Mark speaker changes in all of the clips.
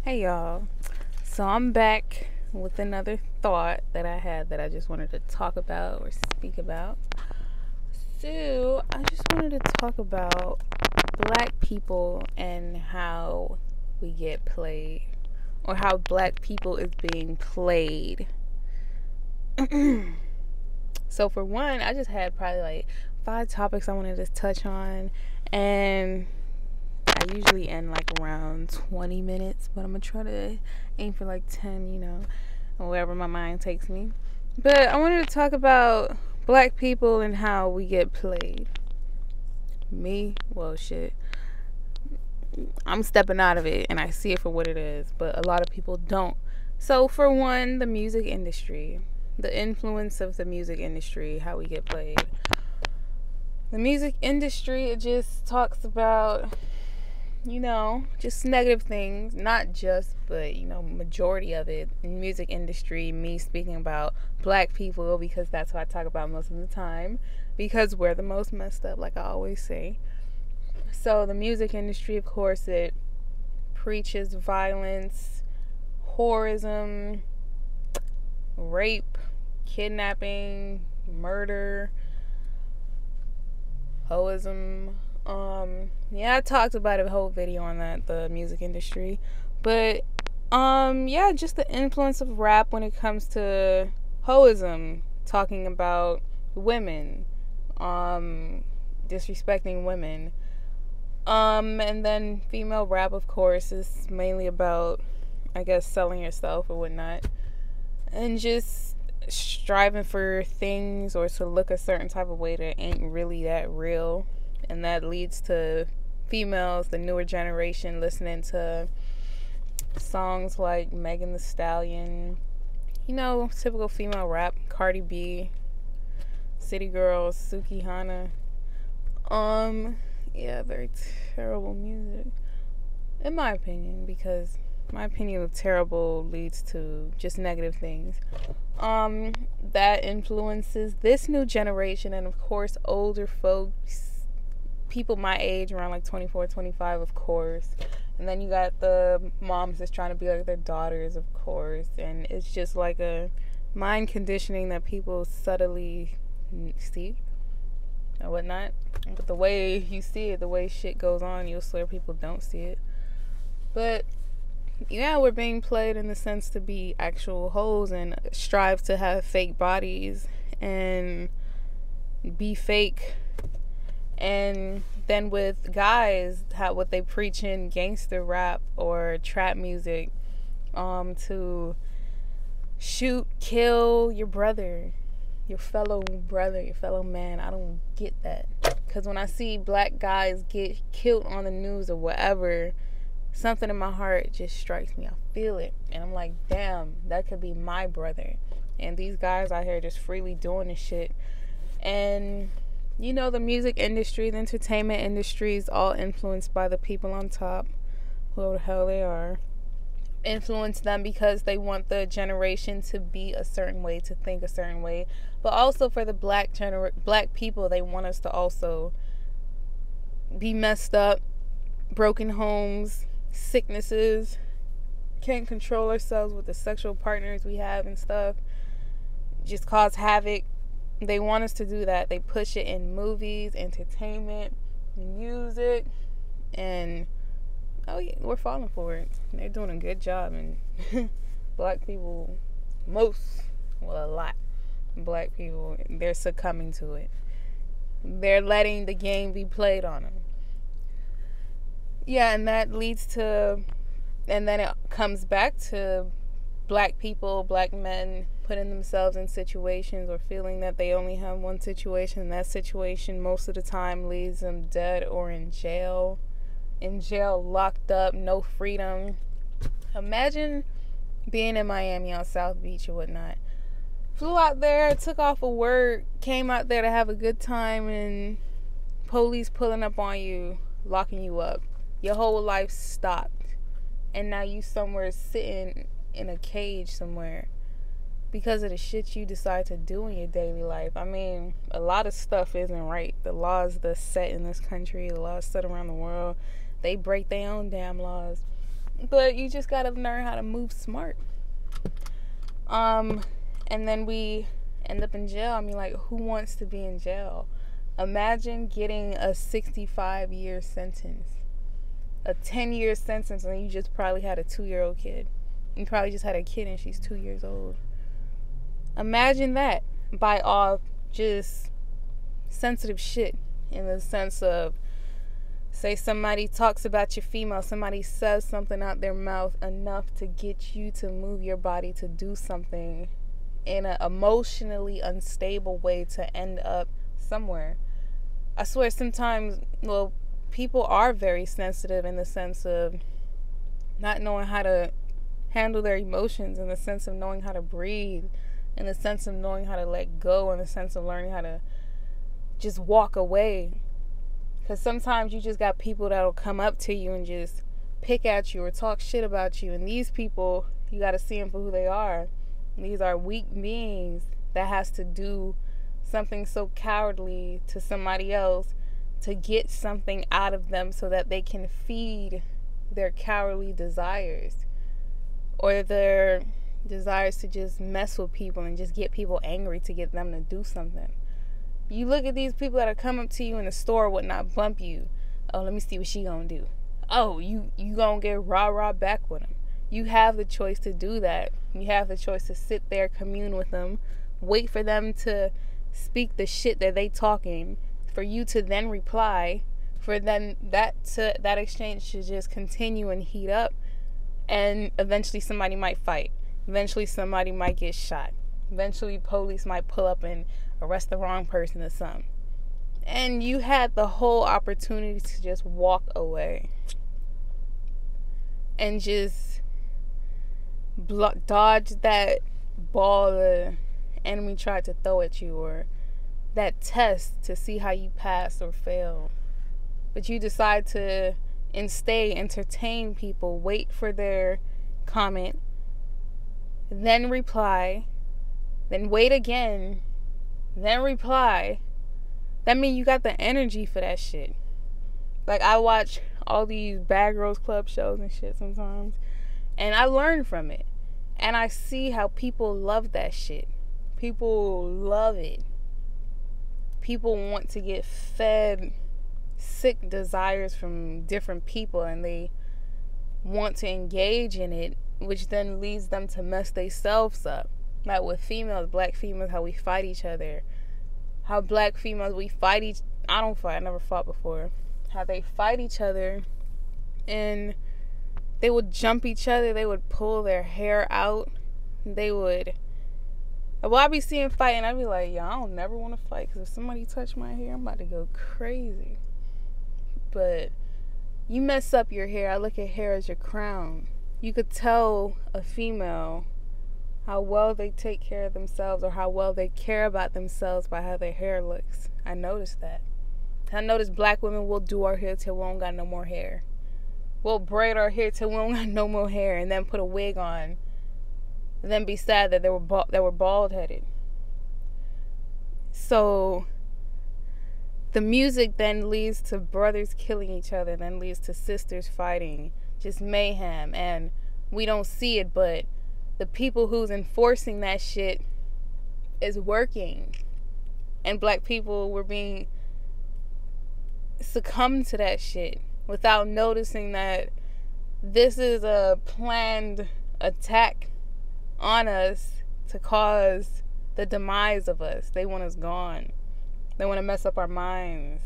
Speaker 1: Hey y'all. So I'm back with another thought that I had that I just wanted to talk about or speak about. So I just wanted to talk about black people and how we get played, or how black people is being played. So for one, I just had probably like 5 topics I wanted to touch on, and I usually end like around 20 minutes, but I'm gonna try to aim for like 10, or wherever my mind takes me. But I wanted to talk about black people and how we get played. Me? Well, shit. I'm stepping out of it and I see it for what it is, but a lot of people don't. So, for one, the music industry, the influence of the music industry, how we get played. The music industry, it just talks about just negative things, not just, but, majority of it in music industry, me speaking about black people, because that's what I talk about most of the time, because we're the most messed up, like I always say. So the music industry, of course, it preaches violence, whorism, rape, kidnapping, murder, hoism. I talked about a whole video on that, the music industry. But just the influence of rap when it comes to hoism, talking about women, disrespecting women. And then female rap, of course, is mainly about, I guess, selling yourself or whatnot. And just striving for things or to look a certain type of way that ain't really that real. And that leads to females, the newer generation, listening to songs like Megan Thee Stallion, typical female rap, Cardi B, City Girls, Suki Hana. Very terrible music, in my opinion, because my opinion of terrible leads to just negative things. That influences this new generation, and of course older folks, people my age, around like 24, 25, of course. And then you got the moms that's trying to be like their daughters, of course. And it's just like a mind conditioning that people subtly see or whatnot. But the way you see it, the way shit goes on, you'll swear people don't see it. But yeah, we're being played in the sense to be actual hoes and strive to have fake bodies and be fake. And then with guys, what they preach in gangster rap or trap music, to shoot, kill your brother, your fellow man. I don't get that, because when I see black guys get killed on the news or whatever, something in my heart just strikes me. I feel it, and I'm like, damn, that could be my brother. And these guys out here just freely doing this shit. And the music industry, the entertainment industry is all influenced by the people on top, whoever the hell they are. Influence them because they want the generation to be a certain way, to think a certain way. But also for the black people, they want us to also be messed up, broken homes, sicknesses, can't control ourselves with the sexual partners we have and stuff, just cause havoc. They want us to do that. They push it in movies, entertainment, music, and we're falling for it. They're doing a good job, and black people, a lot of black people, they're succumbing to it. They're letting the game be played on them. Yeah, and that leads to, and then it comes back to black people, black men putting themselves in situations or feeling that they only have one situation, and that situation most of the time leaves them dead or in jail, locked up, no freedom. Imagine being in Miami on South Beach or whatnot. Flew out there, took off of work, came out there to have a good time, and police pulling up on you, locking you up. Your whole life stopped, and now you somewhere sitting in a cage somewhere because of the shit you decide to do in your daily life. I mean, a lot of stuff isn't right. The laws that's set in this country, the laws set around the world, they break their own damn laws. But you just gotta learn how to move smart. And then we end up in jail. I mean, like, who wants to be in jail? Imagine getting a 65-year sentence, a 10-year sentence, and you just probably had a 2-year-old kid. You probably just had a kid and she's 2 years old. Imagine that, by all just sensitive shit, in the sense of, say somebody talks about your female, somebody says something out their mouth enough to get you to move your body to do something in an emotionally unstable way to end up somewhere. I swear sometimes, well, people are very sensitive in the sense of not knowing how to handle their emotions, in the sense of knowing how to breathe, in the sense of knowing how to let go, in the sense of learning how to just walk away. Because sometimes you just got people that'll come up to you and just pick at you or talk shit about you. And these people, you got to see them for who they are. These are weak beings that has to do something so cowardly to somebody else to get something out of them so that they can feed their cowardly desires. Or their desires to just mess with people and just get people angry to get them to do something. You look at these people that are come up to you in the store, would not bump you. Oh, let me see what she gonna do. Oh, you gonna get rah-rah back with them. You have the choice to do that. You have the choice to sit there, commune with them, wait for them to speak the shit that they talking, for you to then reply, for then that exchange to just continue and heat up, and eventually somebody might fight. Eventually somebody might get shot. Eventually police might pull up and arrest the wrong person or something. And you had the whole opportunity to just walk away and just dodge that ball the enemy tried to throw at you, or that test to see how you pass or fail. But you decide to instead entertain people, wait for their comment, then reply, then wait again, then reply. That means you got the energy for that shit. Like, I watch all these Bad Girls Club shows and shit sometimes, and I learn from it. And I see how people love that shit. People love it. People want to get fed sick desires from different people, and they want to engage in it, which then leads them to mess themselves up. Like with females, black females, how we fight each other. How black females, we fight I don't fight, I never fought before. How they fight each other, and they would jump each other, they would pull their hair out, they would... Well, I be seeing fighting, I be like, I don't never want to fight, because if somebody touch my hair, I'm about to go crazy. But you mess up your hair, I look at hair as your crown. You could tell a female how well they take care of themselves, or how well they care about themselves, by how their hair looks. I noticed that. I noticed black women will do our hair till we don't got no more hair. We'll braid our hair till we don't got no more hair, and then put a wig on, and then be sad that they were bald-headed. So the music then leads to brothers killing each other, then leads to sisters fighting, just mayhem, and we don't see it, but the people who's enforcing that shit is working. And black people were being succumbed to that shit without noticing that this is a planned attack on us to cause the demise of us. They want us gone. They want to mess up our minds.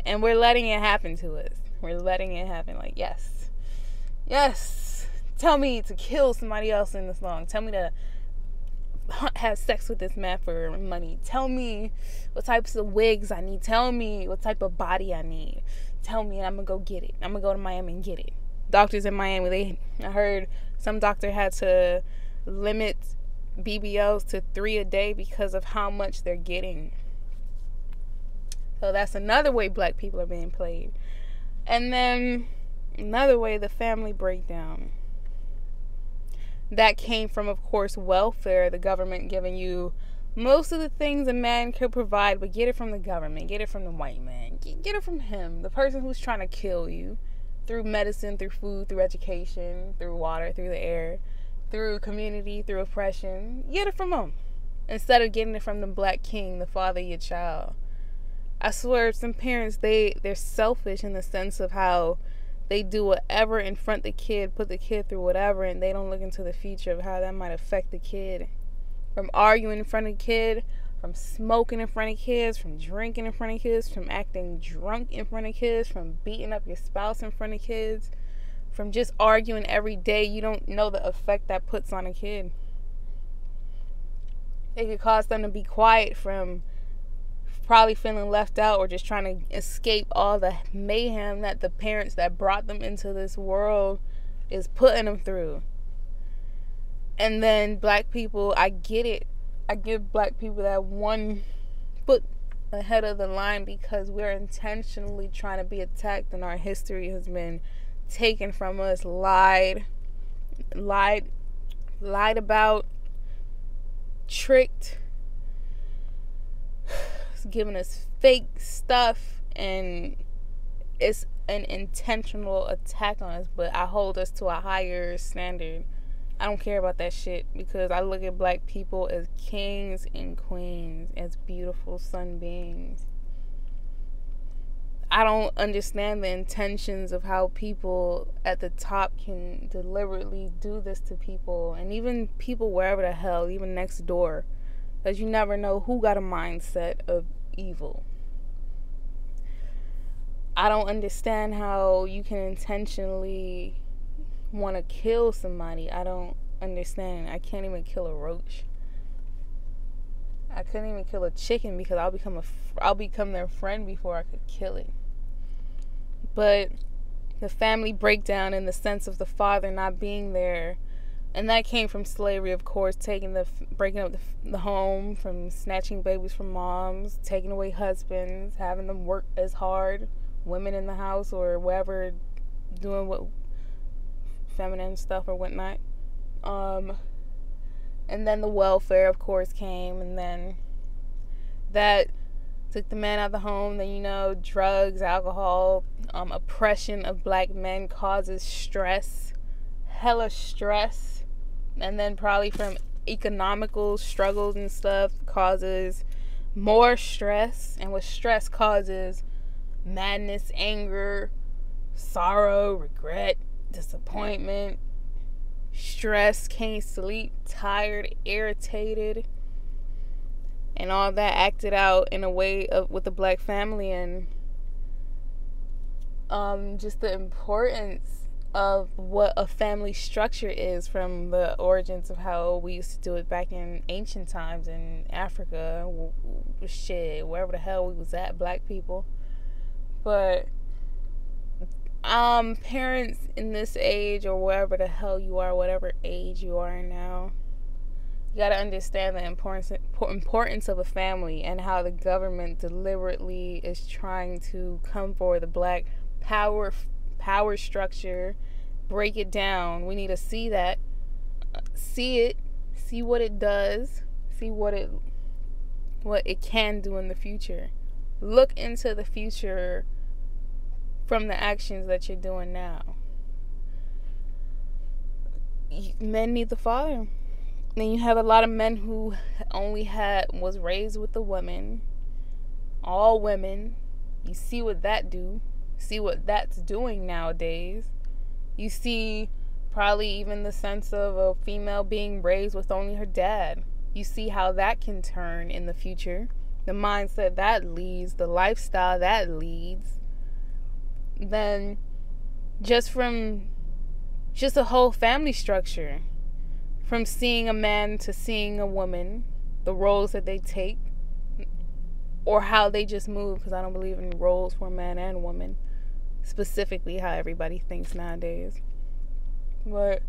Speaker 1: And we're letting it happen to us. We're letting it happen. Like, yes. Tell me to kill somebody else in this song. Tell me to have sex with this man for money. Tell me what types of wigs I need. Tell me what type of body I need. Tell me, and I'm going to go get it. I'm going to go to Miami and get it. Doctors in Miami, I heard some doctor had to limit BBLs to 3 a day because of how much they're getting. So that's another way black people are being played. And then another way, the family breakdown. That came from, of course, welfare, the government giving you most of the things a man could provide, but get it from the government, get it from the white man, get it from him, the person who's trying to kill you, through medicine, through food, through education, through water, through the air, through community, through oppression. Get it from them instead of getting it from the black king, the father of your child. I swear, some parents, they're selfish in the sense of how they do whatever in front of the kid, put the kid through whatever, and they don't look into the future of how that might affect the kid. From arguing in front of the kid, from smoking in front of kids, from drinking in front of kids, from acting drunk in front of kids, from beating up your spouse in front of kids, from just arguing every day. You don't know the effect that puts on a kid. It could cause them to be quiet from probably feeling left out or just trying to escape all the mayhem that the parents that brought them into this world is putting them through. And then black people, I get it. I give black people that one foot ahead of the line because we're intentionally trying to be attacked and our history has been taken from us, lied about, tricked, it's giving us fake stuff, and it's an intentional attack on us. But I hold us to a higher standard. I don't care about that shit because I look at black people as kings and queens, as beautiful sun beings. I don't understand the intentions of how people at the top can deliberately do this to people, and even people wherever the hell, even next door, because you never know who got a mindset of evil. I don't understand how you can intentionally want to kill somebody. I don't understand. I can't even kill a roach. I couldn't even kill a chicken because I'll become their friend before I could kill it. But the family breakdown in the sense of the father not being there, and that came from slavery, of course, breaking up the home, from snatching babies from moms, taking away husbands, having them work as hard, women in the house or wherever, doing what feminine stuff or whatnot. And then the welfare, of course, came, and then that took the man out of the home. Then, drugs, alcohol, oppression of black men causes stress, hella stress, and then probably from economical struggles and stuff causes more stress, and with stress causes madness, anger, sorrow, regret, disappointment, stress, can't sleep, tired, irritated, and all that acted out in a way with the black family. And just the importance of what a family structure is from the origins of how we used to do it back in ancient times in Africa, wherever the hell we was at, black people. But parents in this age, or wherever the hell you are, whatever age you are now, you gotta understand the importance of a family and how the government deliberately is trying to come for the black power structure, break it down. We need to see that, see what it does, see what it can do in the future. Look into the future from the actions that you're doing now. Men need the father. Then you have a lot of men who was raised with the women, all women. You see what that do. See what that's doing nowadays. You see probably even the sense of a female being raised with only her dad. You see how that can turn in the future. The mindset that leads, the lifestyle that leads. Then just a whole family structure. From seeing a man to seeing a woman, the roles that they take, or how they just move, because I don't believe in roles for man and woman, specifically how everybody thinks nowadays. But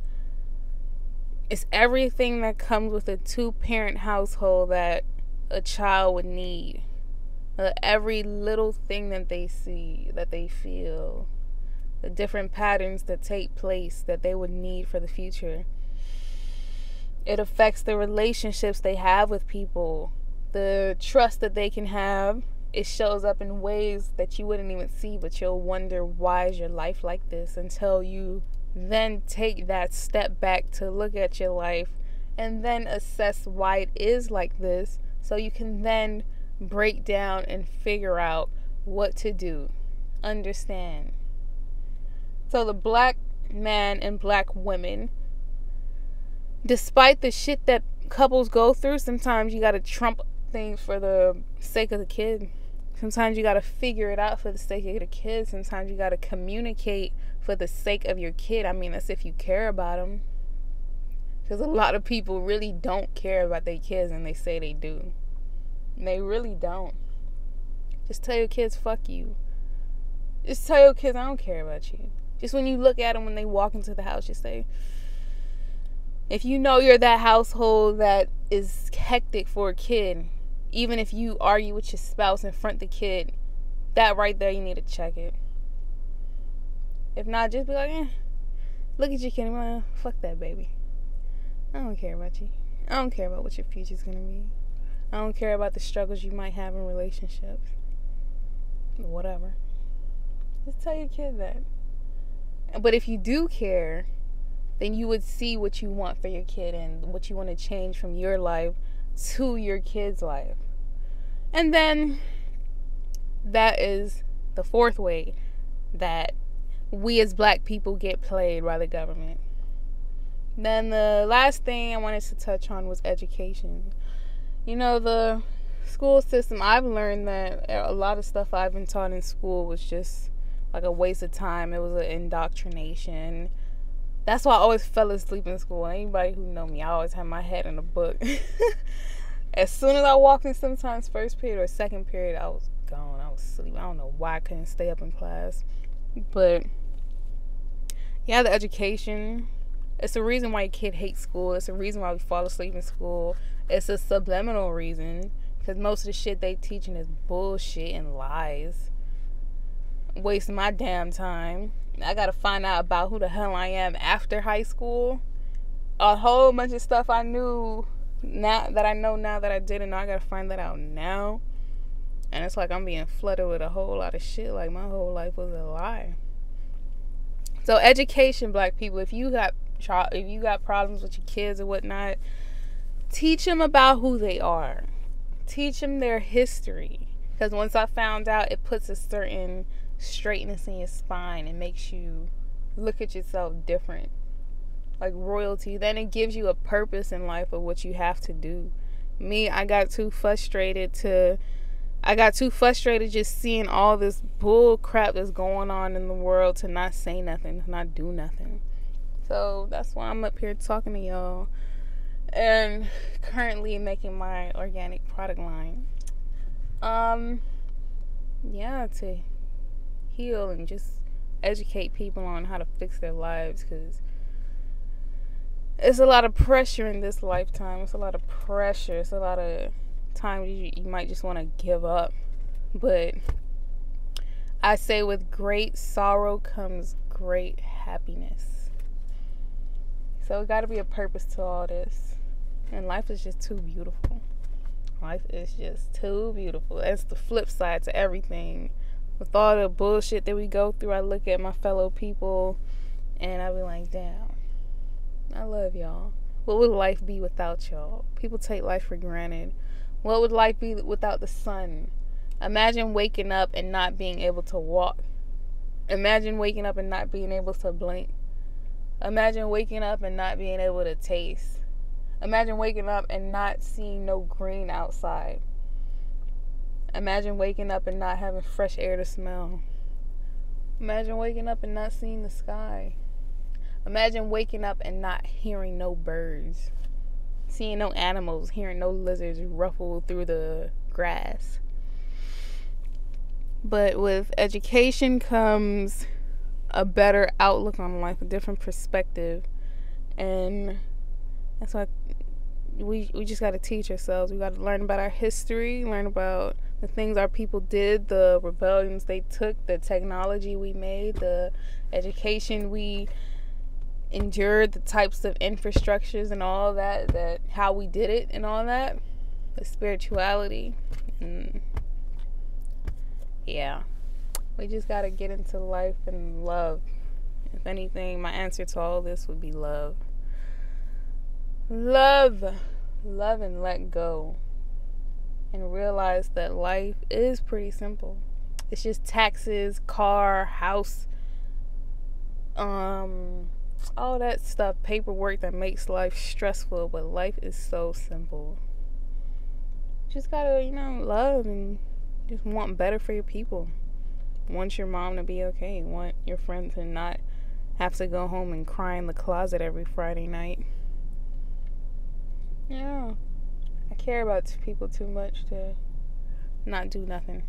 Speaker 1: it's everything that comes with a 2-parent household that a child would need. Every little thing that they see, that they feel, the different patterns that take place that they would need for the future. It affects the relationships they have with people, the trust that they can have, it shows up in ways that you wouldn't even see, but you'll wonder, why is your life like this, until you then take that step back to look at your life and then assess why it is like this, so you can then break down and figure out what to do. Understand. So the black man and black women, despite the shit that couples go through, sometimes you gotta trump things for the sake of the kid. Sometimes you gotta figure it out for the sake of the kid. Sometimes you gotta communicate for the sake of your kid. I mean, that's if you care about them. Because a lot of people really don't care about their kids, and they say they do. And they really don't. Just tell your kids, fuck you. Just tell your kids, I don't care about you. Just when you look at them when they walk into the house, just say, if you know you're that household that is hectic for a kid, even if you argue with your spouse in front of the kid, that right there, you need to check it. If not, just be like, look at your kid and be like, fuck that baby. I don't care about you. I don't care about what your future's gonna be. I don't care about the struggles you might have in relationships. Whatever. Just tell your kid that. But if you do care, then you would see what you want for your kid and what you want to change from your life to your kid's life. And then that is the fourth way that we as black people get played by the government. Then the last thing I wanted to touch on was education. You know, the school system, I've learned that a lot of stuff I've been taught in school was just like a waste of time. It was an indoctrination. That's why I always fell asleep in school. Anybody who know me, I always have my head in a book. As soon as I walked in, sometimes first period or second period, I was gone. I was asleep. I don't know why I couldn't stay up in class. But yeah, the education, it's the reason why your kid hates school. It's the reason why we fall asleep in school. It's a subliminal reason, because most of the shit they teaching is bullshit and lies. Wasting my damn time. I gotta find out about who the hell I am after high school. A whole bunch of stuff I knew now that I know now that I didn't know. I gotta find that out now. And it's like I'm being flooded with a whole lot of shit. Like my whole life was a lie. So education, black people, if you got problems with your kids or whatnot, teach them about who they are. Teach them their history. Because once I found out, it puts a certain straightness in your spine. It makes you look at yourself different, like royalty. Then it gives you a purpose in life of what you have to do. Me, I got too frustrated just seeing all this bull crap that's going on in the world to not say nothing, to not do nothing. So that's why I'm up here talking to y'all and currently making my organic product line. Yeah, to heal and just educate people on how to fix their lives, because it's a lot of pressure in this lifetime. It's a lot of pressure. It's a lot of times you might just want to give up. But I say with great sorrow comes great happiness. So it got to be a purpose to all this. And life is just too beautiful. Life is just too beautiful. That's the flip side to everything. With all the bullshit that we go through, I look at my fellow people and I be like, damn, I love y'all. What would life be without y'all? People take life for granted. What would life be without the sun? Imagine waking up and not being able to walk. Imagine waking up and not being able to blink. Imagine waking up and not being able to taste. Imagine waking up and not seeing no green outside. Imagine waking up and not having fresh air to smell. Imagine waking up and not seeing the sky. Imagine waking up and not hearing no birds. Seeing no animals, hearing no lizards ruffle through the grass. But with education comes a better outlook on life, a different perspective. And that's why we just got to teach ourselves. We got to learn about our history, learn about the things our people did, the rebellions they took, the technology we made, the education we endured, the types of infrastructures and all that how we did it and all that, the spirituality. And yeah, we just gotta get into life and love. If anything, my answer to all this would be love. Love and let go, and realize that life is pretty simple. It's just taxes, car, house, all that stuff, paperwork that makes life stressful, but life is so simple. Just gotta, love and just want better for your people. Want your mom to be okay. Want your friend to not have to go home and cry in the closet every Friday night. Yeah. I care about people too much to not do nothing.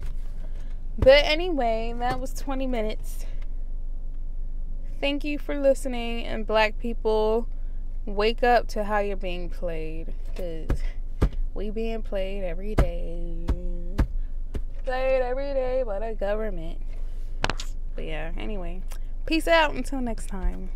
Speaker 1: But anyway, that was 20 minutes. Thank you for listening, and black people, wake up to how you're being played, because we being played every day. Played every day by the government. But yeah, anyway, peace out until next time.